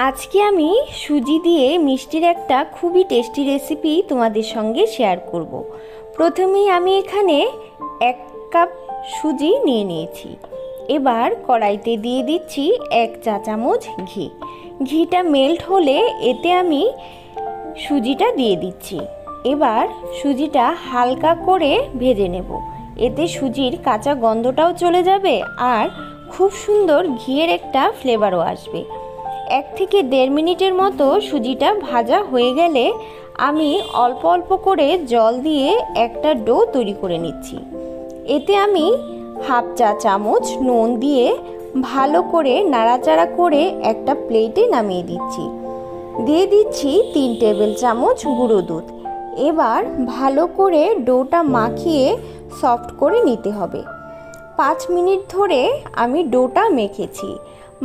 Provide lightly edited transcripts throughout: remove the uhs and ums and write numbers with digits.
আজকে আমি সুজি দিয়ে মিষ্টির একটা খুবই টেস্টি রেসিপি তোমাদের সঙ্গে শেয়ার করব। প্রথমেই আমি এখানে 1 কাপ সুজি নিয়ে নিয়েছি। এবার কড়াইতে দিয়ে দিচ্ছি 1 চা চামচ ঘি। ঘিটা মেল্ট হলে এতে আমি সুজিটা দিয়ে দিচ্ছি। এবার সুজিটা হালকা করে ভেজে নেব। এতে সুজির কাঁচা গন্ধটাও চলে যাবে আর খুব সুন্দর ঘিয়ের একটা ফ্লেভারও আসবে। 1 থেকে 1.5 মিনিটের মতো সুজিটা ভাজা হয়ে গেলে আমি অল্প অল্প করে জল দিয়ে একটা ডো তৈরি করে নিচ্ছি। এতে আমি 1/2 চা চামচ নুন দিয়ে ভালো করে নাড়াচাড়া করে একটা প্লেটে নামিয়ে দিচ্ছি। দিয়ে দিচ্ছি 3 টেবিল চামচ গুঁড়ো দুধ। এবার ভালো করে ডোটা মাখিয়ে সফট করে নিতে হবে। 5 মিনিট ধরে আমি ডোটা মেখেছি।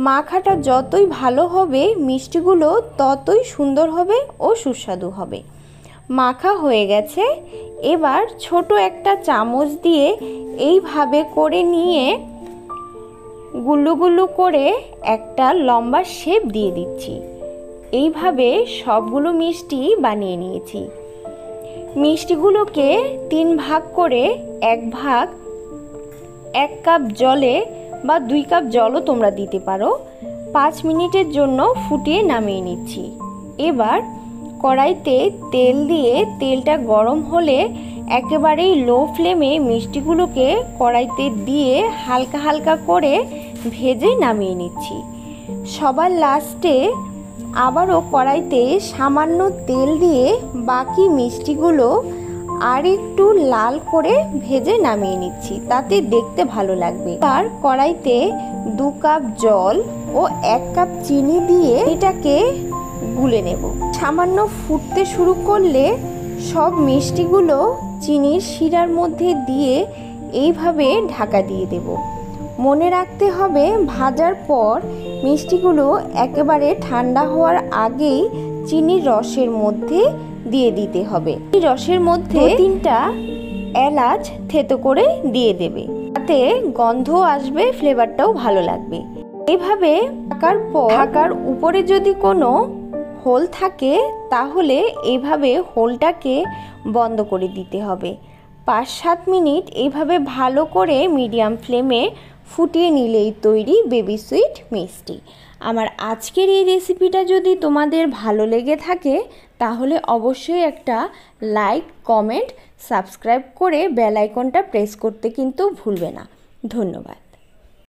মাখাটা যতই ভালো হবে মিষ্টিগুলো ততই সুন্দর হবে ও সুস্বাদু হবে। মাখা হয়ে গেছে। এবার ছোট একটা চামচ দিয়ে এইভাবে করে নিয়ে গুল্লু গুল্লু করে একটা লম্বা শেপ দিয়ে দিচ্ছি। এইভাবে সবগুলো মিষ্টি বানিয়ে নিয়েছি। মিষ্টিগুলোকে 3 ভাগ করে 1 ভাগ 1 কাপ জলে বা 2 কাপ জলও তোমরা দিতে পারো 5 মিনিটের জন্য ফুটিয়ে নামিয়ে নিচ্ছি। এবার কড়াইতে তেল দিয়ে তেলটা গরম হলে একেবারেই লো ফ্লেমে মিষ্টিগুলোকে কড়াইতে দিয়ে হালকা হালকা করে ভেজে নামিয়ে নিচ্ছি। সবার লাস্টে আবারও কড়াইতে সামান্য তেল দিয়ে বাকি মিষ্টিগুলো আর একটু লাল করে ভেজে নামিয়ে নিচ্ছি, তাতে দেখতে ভালো লাগবে। আর কড়াইতে 2 কাপ জল ও 1 কাপ চিনি দিয়ে এটাকে গুলে নেব। সামান্য ফুটতে শুরু করলে সব মিষ্টিগুলো চিনির শিরার মধ্যে দিয়ে এইভাবে ঢাকা দিয়ে দেব। মনে রাখতে হবে ভাজার পর মিষ্টিগুলো একেবারে ঠান্ডা হওয়ার আগেই চিনির রসের মধ্যে দিয়ে দিতে হবে। এই রসের মধ্যে 3টা এলাচ থেতো করে দিয়ে দেবে, তাতে গন্ধ আসবে, ফ্লেভারটাও ভালো লাগবে। এইভাবে ঢাকার পর ঢাকার উপরে যদি কোনো হোল থাকে তাহলে এইভাবে হোলটাকে বন্ধ করে দিতে হবে। 5-7 মিনিট এইভাবে ভালো করে মিডিয়াম ফ্লেমে ফুটিয়ে নিলেই তৈরি বেবি সুইট মিষ্টি। আমার আজকের এই রেসিপিটা যদি তোমাদের ভালো লেগে থাকে তাহলে অবশ্যই একটা লাইক, কমেন্ট, সাবস্ক্রাইব করে বেল আইকনটা প্রেস করতে কিন্তু ভুলবে না। ধন্যবাদ।